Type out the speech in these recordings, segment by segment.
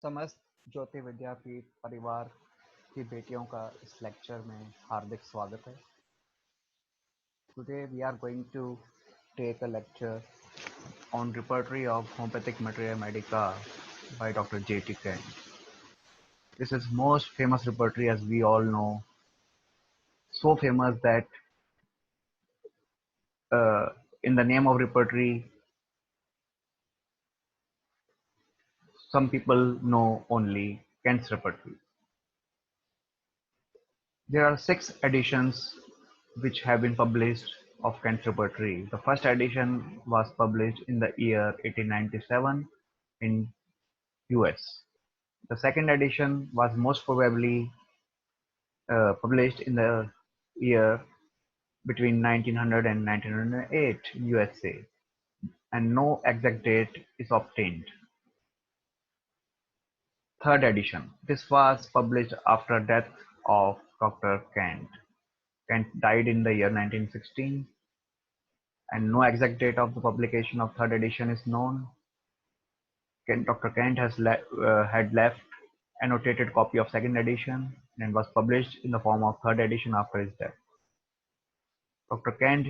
समस्त ज्योति विद्यापीठ परिवार की बेटियों का इस लेक्चर में हार्दिक स्वागत है। Today we are going to take a lecture on Repertory of Homeopathic Materia Medica by Dr. J.T. Kent. This is most famous repertory, as we all know, so famous that in the name of repertory, some people know only Kent's repertory. There are 6 editions which have been published of Kent's repertory. The first edition was published in the year 1897 in US. The second edition was most probably published in the year between 1900 and 1908 in USA, and no exact date is obtained. Third edition. This was published after death of Dr. Kent. Kent died in the year 1916, and no exact date of the publication of third edition is known. Dr. Kent had left annotated copy of second edition and was published in the form of third edition after his death. Dr. Kent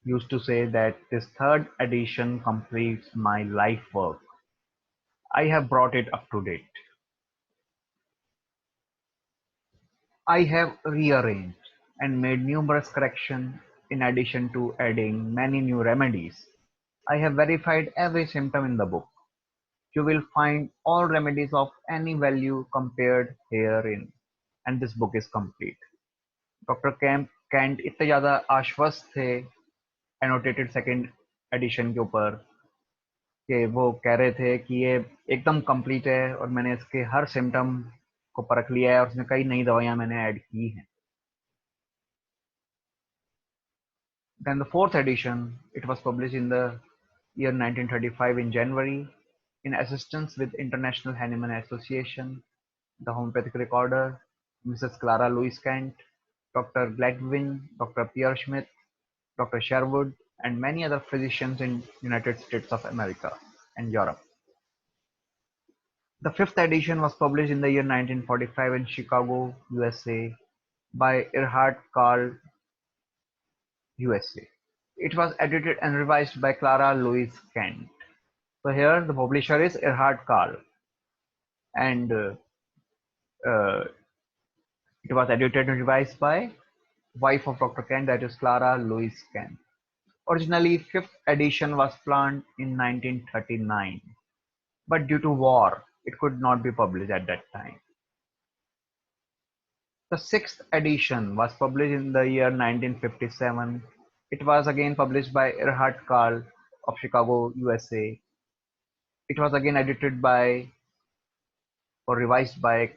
used to say that this third edition completes my life work. I have brought it up to date. I have rearranged and made numerous corrections in addition to adding many new remedies. I have verified every symptom in the book. You will find all remedies of any value compared herein, and this book is complete. Doctor can't इतने ज़्यादा आश्वस्त थे annotated second edition के ऊपर कि वो कह रहे थे कि ये एकदम कंप्लीट है और मैंने इसके हर सिम्टम को परख लिया है और उसमें कई नई दवाइयां मैंने ऐड की हैं. Then the fourth edition, it was published in the year 1935 in January in assistance with International Hahnemann Association, the homeopathic recorder, Mrs. Clara Louise Kent, Dr. Gladwin, Dr. Pierre Schmidt, Dr. Sherwood, and many other physicians in United States of America and Europe. The fifth edition was published in the year 1945 in Chicago, USA by Erhard Karl, USA. It was edited and revised by Clara Louise Kent. So here the publisher is Erhard Karl, and it was edited and revised by wife of Dr. Kent, that is Clara Louise Kent. Originally, fifth edition was planned in 1939, but due to war, it could not be published at that time. The sixth edition was published in the year 1957. It was again published by Erhard Karl of Chicago, USA. It was again edited by or revised by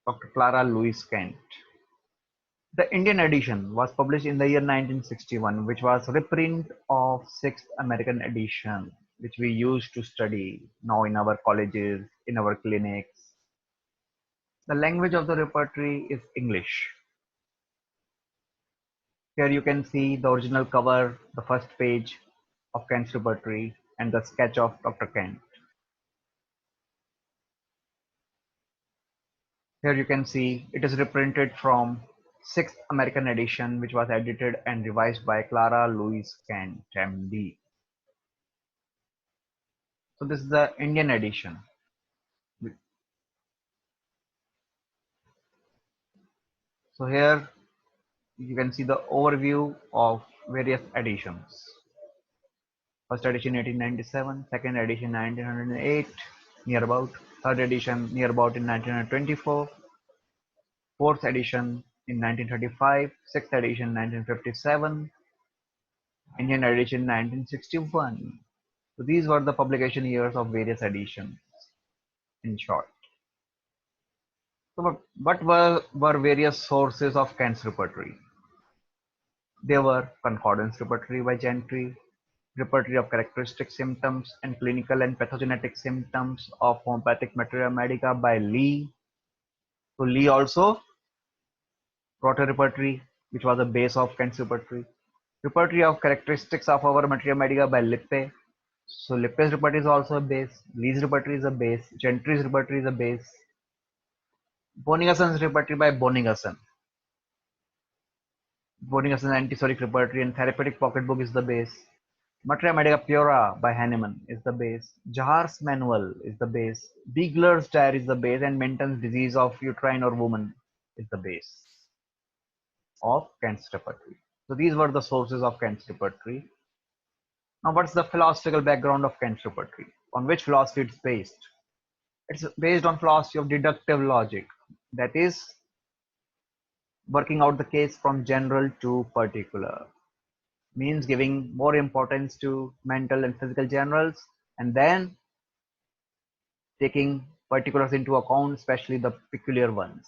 Dr. Clara Louise Kent. The Indian edition was published in the year 1961, which was a reprint of sixth American edition, which we use to study now in our colleges, in our clinics. The language of the repertory is English. Here you can see the original cover, the first page of Kent's repertory, and the sketch of Dr. Kent. Here you can see it is reprinted from sixth American edition, which was edited and revised by Clara Louise Kent, MD. So this is the Indian edition. So here you can see the overview of various editions. First edition 1897, second edition 1908, near about, third edition near about in 1924, fourth edition in 1935, sixth edition 1957, Indian edition 1961. So these were the publication years of various editions, in short. So what were various sources of Kent's repertory? There were concordance repertory by Gentry, repertory of characteristic symptoms and clinical and pathogenetic symptoms of homeopathic materia medica by Lee. So Lee also wrote a repertory which was the base of Kent's repertory. Repertory of characteristics of our materia medica by Lippe. So Lippes repertory is also a base, Lee's repertory is a base, Gentry's repertory is a base, Boningason's repertory by Boningason. Boningason's antisoric repertory and therapeutic pocketbook is the base. Materia Medica Pura by Hahnemann is the base. Jahar's Manual is the base. Biegler's Diary is the base, and Menton's Disease of Uterine or Woman is the base of Kant's repertory. So these were the sources of Kant's repertory. Now, what's the philosophical background of Kant's repertory? On which philosophy it's based? It's based on philosophy of deductive logic, that is, working out the case from general to particular, means giving more importance to mental and physical generals, and then taking particulars into account, especially the peculiar ones.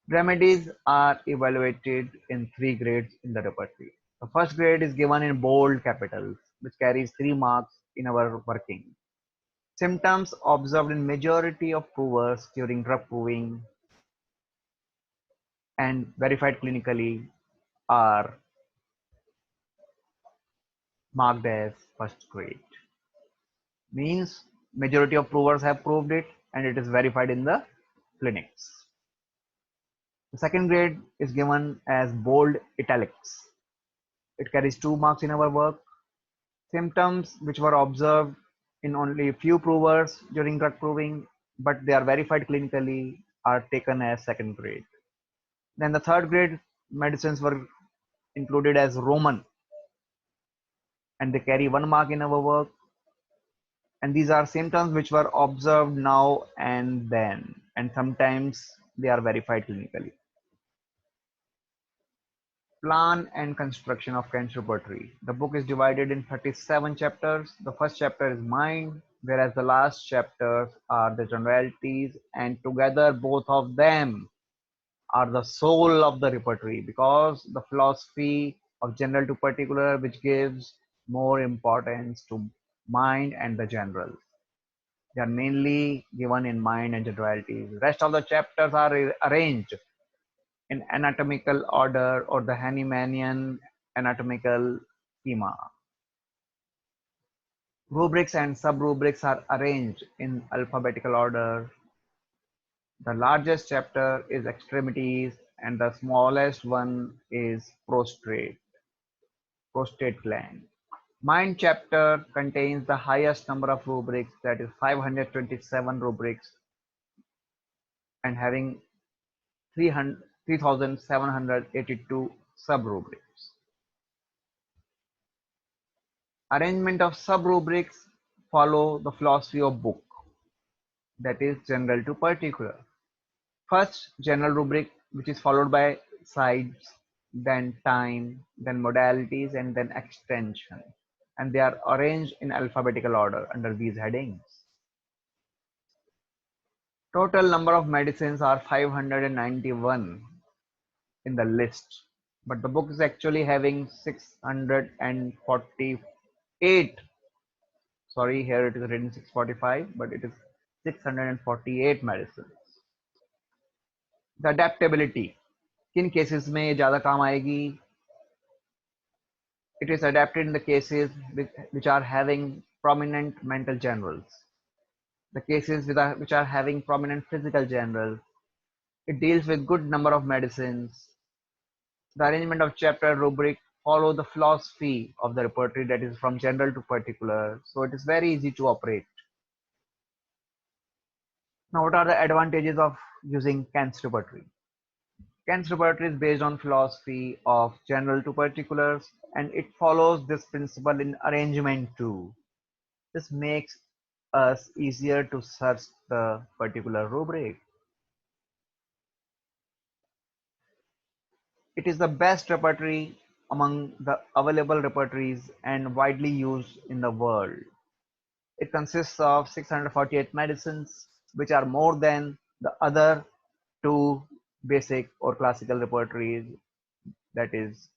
Remedies are evaluated in three grades in the repertory. The first grade is given in bold capitals, which carries 3 marks in our working. Symptoms observed in majority of provers during drug proving and verified clinically are marked as first grade. Means majority of provers have proved it and it is verified in the clinics. The second grade is given as bold italics. It carries 2 marks in our work. Symptoms which were observed in only a few provers during drug proving, but they are verified clinically, are taken as second grade. Then the third grade medicines were included as Roman, and they carry 1 mark in our work. And these are symptoms which were observed now and then, and sometimes they are verified clinically. Plan and construction of Kant's repertory. The book is divided in 37 chapters. The first chapter is mind, whereas the last chapters are the generalities, and together both of them are the soul of the repertory, because the philosophy of general to particular, which gives more importance to mind and the general. They are mainly given in mind and generalities. Rest of the chapters are arranged in anatomical order or the Hahnemannian anatomical schema. Rubrics and sub-rubrics are arranged in alphabetical order. The largest chapter is extremities and the smallest one is prostate gland. Mind chapter contains the highest number of rubrics, that is 527 rubrics, and having 3,782 sub-rubrics. Arrangement of sub-rubrics follow the philosophy of book, that is general to particular. First, general rubric, which is followed by sides, then time, then modalities, and then extension. And they are arranged in alphabetical order under these headings. Total number of medicines are 591 in the list, but the book is actually having 648. Sorry, here it is written 645, but it is 648 medicines. The adaptability, किन cases में ये ज़्यादा काम आएगी? It is adapted in the cases which are having prominent mental generals. The cases which are having prominent physical generals. It deals with good number of medicines. The arrangement of chapter rubric follow the philosophy of the repertory, that is from general to particular. So it is very easy to operate. Now, what are the advantages of using Kant's repertory? Kant's repertory is based on philosophy of general to particulars, and it follows this principle in arrangement too. This makes us easier to search the particular rubric. It is the best repertory among the available repertories and widely used in the world. It consists of 648 medicines, which are more than the other two basic or classical repertories, that is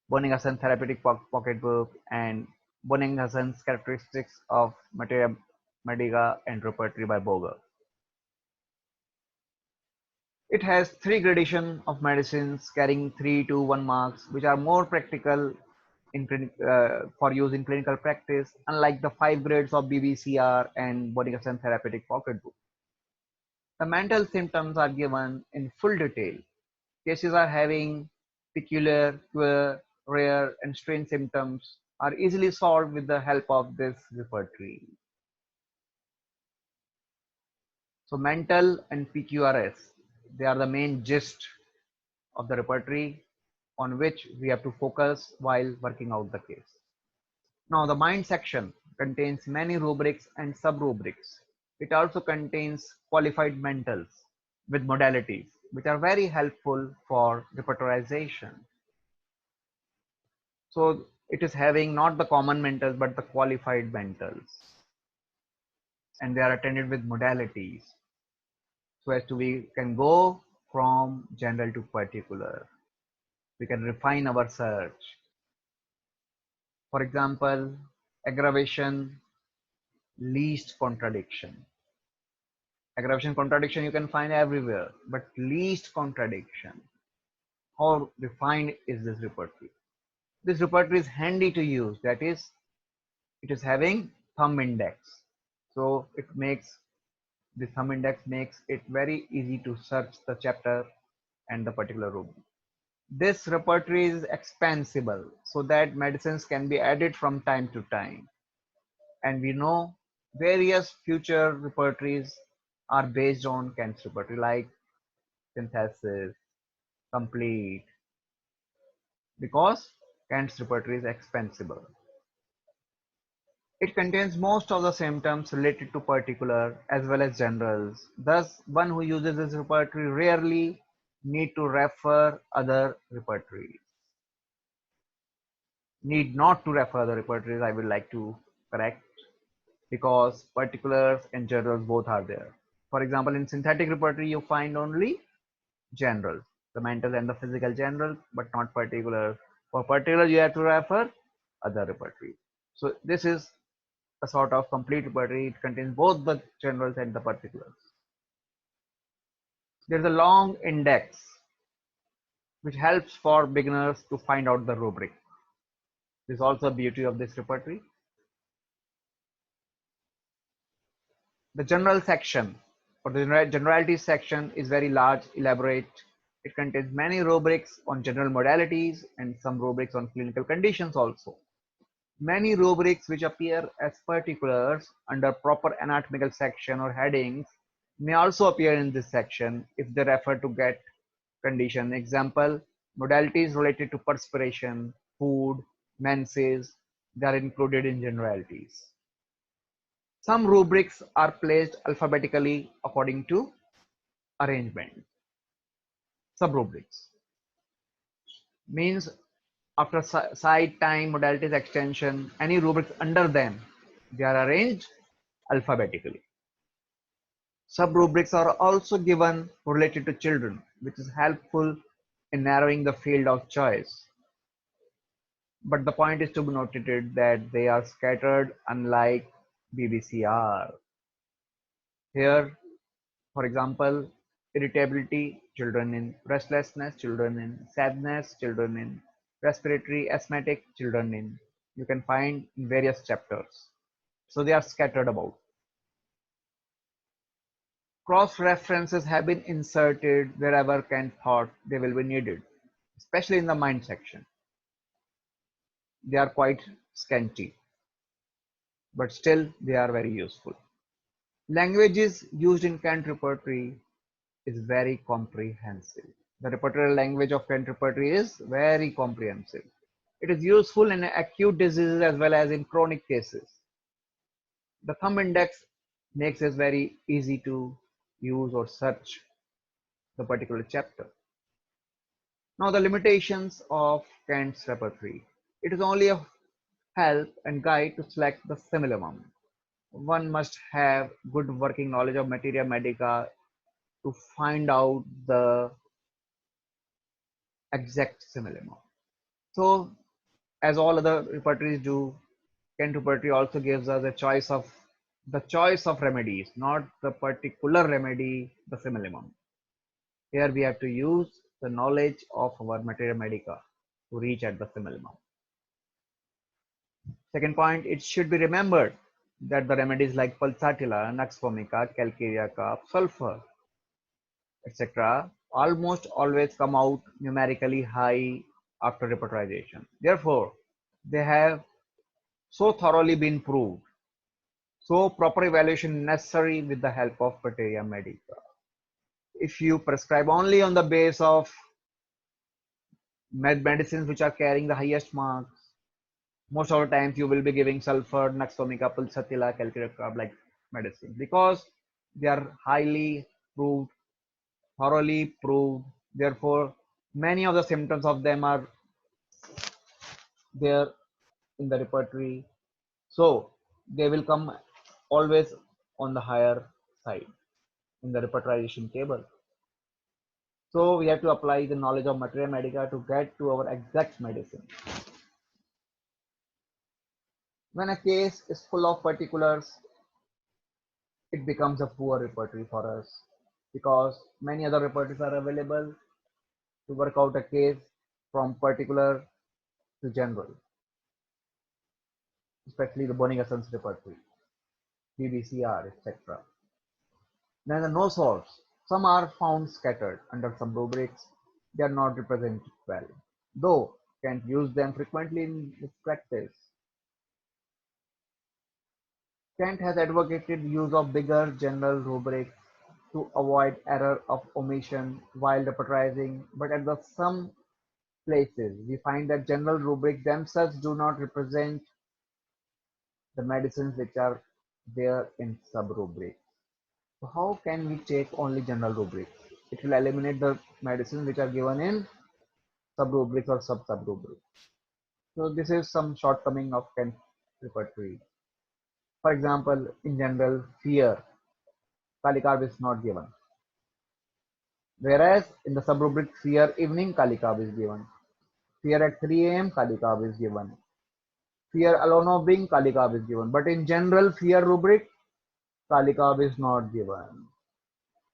Boningason Therapeutic Pocketbook and Boningason's Characteristics of Materia Medica and Repertory by Boger. It has 3 gradations of medicines carrying 3 to 1 marks, which are more practical for use in clinical practice, unlike the 5 grades of BBCR and Bonicus Therapeutic Pocket Book. The mental symptoms are given in full detail. Cases are having peculiar, queer, rare, and strange symptoms are easily solved with the help of this repertory. So mental and PQRS, they are the main gist of the repertory on which we have to focus while working out the case. Now the mind section contains many rubrics and sub-rubrics. It also contains qualified mentals with modalities, which are very helpful for repertorization. So it is having not the common mentals but the qualified mentals, and they are attended with modalities. So as to we can go from general to particular. We can refine our search. For example, aggravation, least contradiction. Aggravation contradiction you can find everywhere, but least contradiction. How refined is this repertory? This repertory is handy to use. That is, it is having thumb index. So the thumb index makes it very easy to search the chapter and the particular rubric. This repertory is expansible so that medicines can be added from time to time. And we know various future repertories are based on Kent's repertory like synthesis, complete, because Kent's repertory is expansible. It contains most of the symptoms related to particular as well as generals. Thus, one who uses this repertory rarely need to refer other repertories. Need not to refer the repertories, I would like to correct, because particulars and generals both are there. For example, in synthetic repertory, you find only generals, the mental and the physical generals, but not particulars. For particulars, you have to refer other repertory. So this is a sort of complete repertory. It contains both the generals and the particulars. There's a long index which helps for beginners to find out the rubric. This is also a beauty of this repertory. The general section or the generality section is very large, elaborate. It contains many rubrics on general modalities and some rubrics on clinical conditions also. Many rubrics which appear as particulars under proper anatomical section or headings may also appear in this section if they refer to get condition. Example, modalities related to perspiration, food, menses, they are included in generalities. Some rubrics are placed alphabetically according to arrangement. Sub-rubrics means after site, time, modalities, extension, any rubrics under them, they are arranged alphabetically. Sub-rubrics are also given related to children, which is helpful in narrowing the field of choice. But the point is to be noted that they are scattered unlike BBCR. Here, for example, irritability, children in restlessness, children in sadness, children in respiratory, asthmatic, children in, you can find in various chapters. So they are scattered about. Cross references have been inserted wherever Kent thought they will be needed, especially in the mind section. They are quite scanty, but still they are very useful. Languages used in Kent repertory is very comprehensive. The repertory language of Kent repertory is very comprehensive. It is useful in acute diseases as well as in chronic cases. The thumb index makes it very easy to use or search the particular chapter. Now the limitations of Kent's repertory. It is only a help and guide to select the simillimum. One must have good working knowledge of materia medica to find out the exact simillimum. So as all other repertories do, Kent repertory also gives us the choice of remedies, not the particular remedy, the simillimum. Here we have to use the knowledge of our materia medica to reach at the simillimum. Second point, it should be remembered that the remedies like pulsatilla, nux vomica, calcarea cough, sulfur, etc. almost always come out numerically high after repertorization. Therefore, they have so thoroughly been proved, so proper evaluation necessary with the help of criteria medica. If you prescribe only on the base of medicines which are carrying the highest marks, most of the times you will be giving sulfur, nux vomica, pulsatilla, calcarea carb like medicine because they are highly proved, thoroughly proved. Therefore, many of the symptoms of them are there in the repertory. So they will come always on the higher side in the repertorization table. So we have to apply the knowledge of materia medica to get to our exact medicine. When a case is full of particulars, it becomes a poor repertory for us because many other repertories are available to work out a case from particular to general, especially the Bonigason's repertory, BBCR, etc. Then the no solves. Some are found scattered under some rubrics. They are not represented well, though can't use them frequently in its practice. Kent has advocated use of bigger general rubrics to avoid error of omission while repertorizing, but at the some places we find that general rubrics themselves do not represent the medicines which are there in sub-rubrics. So how can we take only general rubrics? It will eliminate the medicines which are given in sub-rubrics or sub-sub-rubrics. So this is some shortcoming of Kent repertory. For example, in general, fear, Kalikarv is not given. Whereas in the sub-rubric fear evening, Kalikarv is given. Fear at 3 a.m., Kalikarv is given. Fear alone of being, Kalikarv is given. But in general fear rubric, Kalikarv is not given.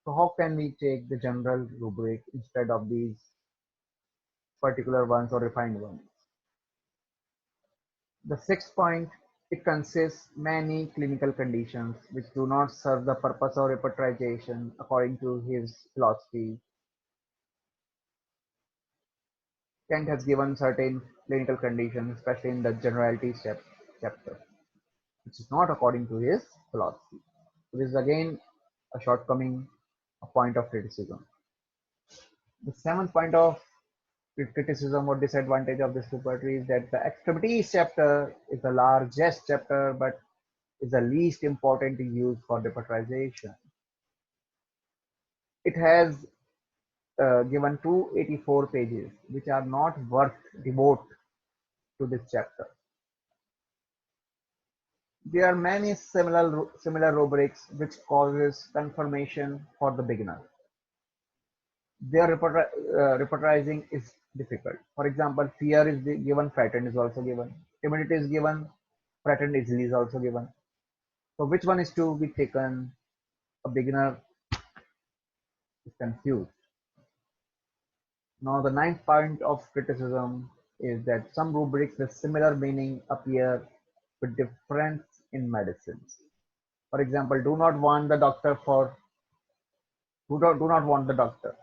So how can we take the general rubric instead of these particular ones or refined ones? The sixth point, it consists many clinical conditions which do not serve the purpose of repertorization according to his philosophy. Kent has given certain clinical conditions, especially in the generalities chapter, which is not according to his philosophy. So this is again a shortcoming, a point of criticism. The seventh point of criticism or disadvantage of this repertory is that the extremities chapter is the largest chapter but is the least important to use for repertorization. It has given 284 pages which are not worth devote to this chapter. There are many similar rubrics which causes confirmation for the beginner. Their repertorizing is difficult. For example, fear is given, frightened is also given, timidity is given, frightened easily is also given. So which one is to be taken? A beginner is confused. Now the ninth point of criticism is that some rubrics with similar meaning appear with difference in medicines. For example, do not want the doctor for do not want the doctor.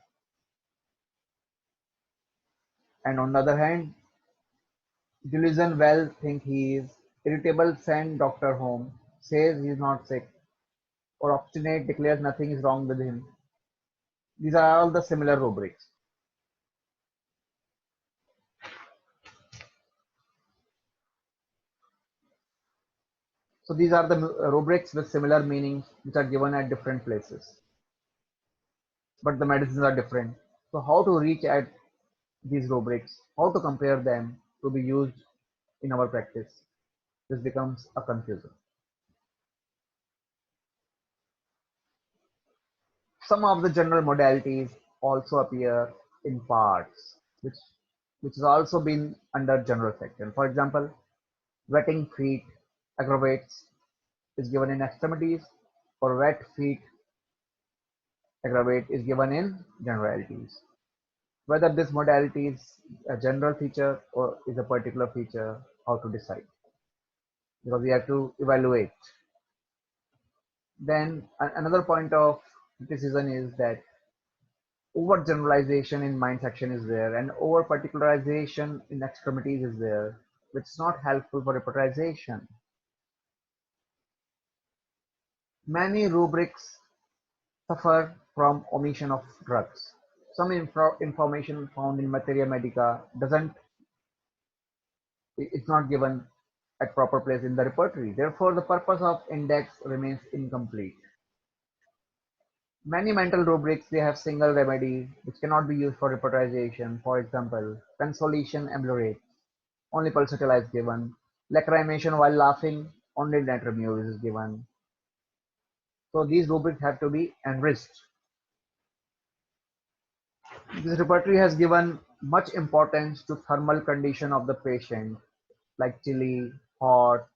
And on the other hand, delusion well think he is, irritable send doctor home, says he is not sick, or obstinate declares nothing is wrong with him. These are all the similar rubrics. So these are the rubrics with similar meanings which are given at different places. But the medicines are different. So how to reach at these rubrics, how to compare them to be used in our practice, this becomes a confusion. Some of the general modalities also appear in parts, which has also been under general section. For example, wetting feet aggravates is given in extremities, or wet feet aggravate is given in generalities. Whether this modality is a general feature or is a particular feature, how to decide. because we have to evaluate. Then another point of criticism is that overgeneralization in mind section is there and over particularization in extremities is there, which is not helpful for repertorization. Many rubrics suffer from omission of drugs. Some information found in materia medica doesn't, it's not given at proper place in the repertory. Therefore, the purpose of index remains incomplete. Many mental rubrics, they have single remedy which cannot be used for repertorization. For example, consolation ameliorate, only pulsatile is given. Lacrimation while laughing, only natrium is given. So these rubrics have to be enriched. This repertory has given much importance to thermal condition of the patient, like chilly, hot,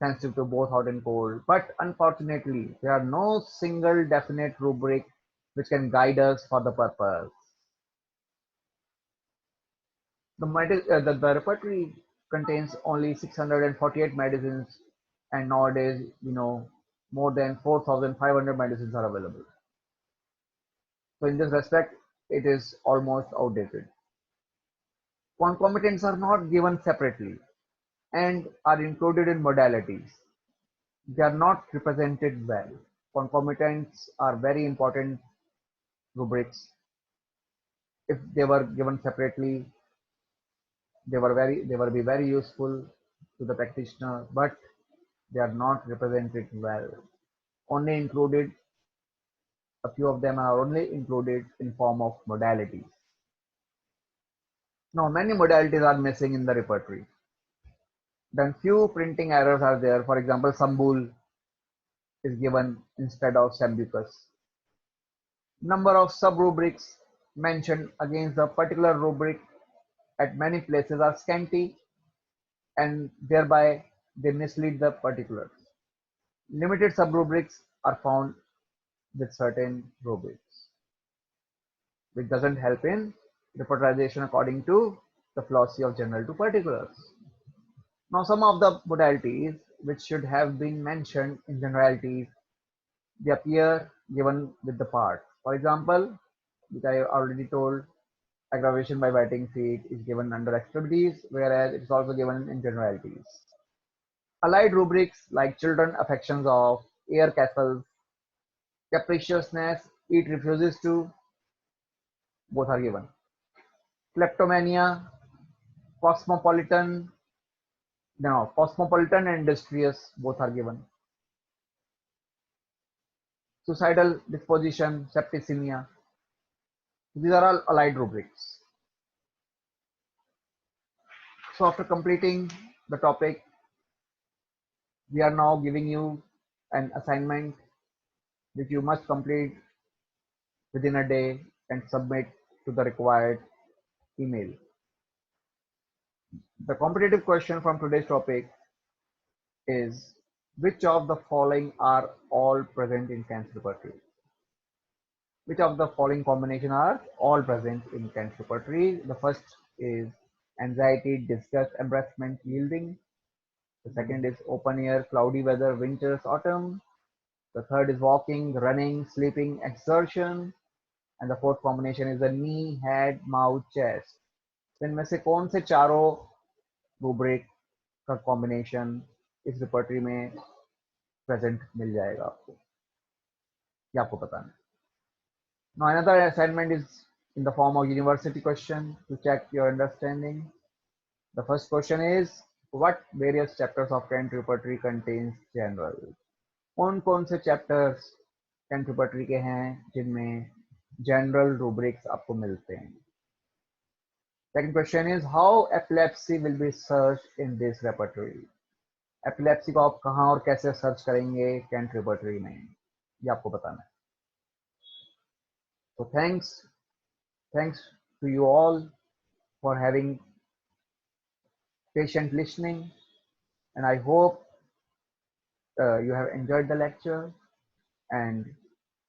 sensitive to both hot and cold. But unfortunately, there are no single definite rubric which can guide us for the purpose. The repertory contains only 648 medicines, and nowadays, more than 4,500 medicines are available. So in this respect, it is almost outdated. Concomitants are not given separately and are included in modalities. They are not represented well. Concomitants are very important rubrics. If they were given separately, they will be very useful to the practitioner, but they are not represented well. Only included, a few of them are only included in form of modalities. Now, many modalities are missing in the repertory. Then few printing errors are there. For example, Sambul is given instead of Sambucus. Number of sub-rubrics mentioned against the particular rubric at many places are scanty, and thereby they mislead the particulars. Limited sub-rubrics are found with certain rubrics, which doesn't help in repertorization according to the philosophy of general to particulars. Now, some of the modalities which should have been mentioned in generalities, they appear given with the part. For example, which I already told, aggravation by biting feet is given under extremities, whereas it is also given in generalities. Allied rubrics like children affections of air castles, capriciousness, eat refuses to, both are given. Kleptomania, cosmopolitan, no, cosmopolitan and industrious, both are given. Suicidal disposition, septicemia, these are all allied rubrics. So after completing the topic, we are now giving you an assignment which you must complete within a day and submit to the required email. The competitive question from today's topic is, which of the following are all present in cancer repertory? Which of the following combination are all present in cancer repertory? The first is anxiety, disgust, embarrassment, yielding. The second is open air, cloudy weather, winters, autumn. The third is walking, running, sleeping, exertion. And the fourth combination is the knee, head, mouth, chest. तो इनमें से कौन से चारों rubric का combination इस repertory में present मिल जाएगा आपको, ये आपको बताना है. Now another assignment is in the form of university question to check your understanding. The first question is, what various chapters of Kent repertory contains general? कौन कौन से chapters Kent repertory के हैं जिनमें general rubrics आपको मिलते हैं? Second question is, how epilepsy will be searched in this repertory? Epilepsy को आप कहाँ और कैसे सर्च करेंगे Kent repertory में, ये आपको बताना है. So thanks to you all for having patient listening, and I hope you have enjoyed the lecture, and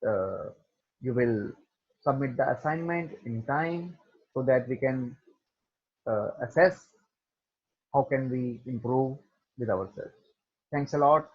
uh, you will submit the assignment in time so that we can assess how can we improve with ourselves. Thanks a lot.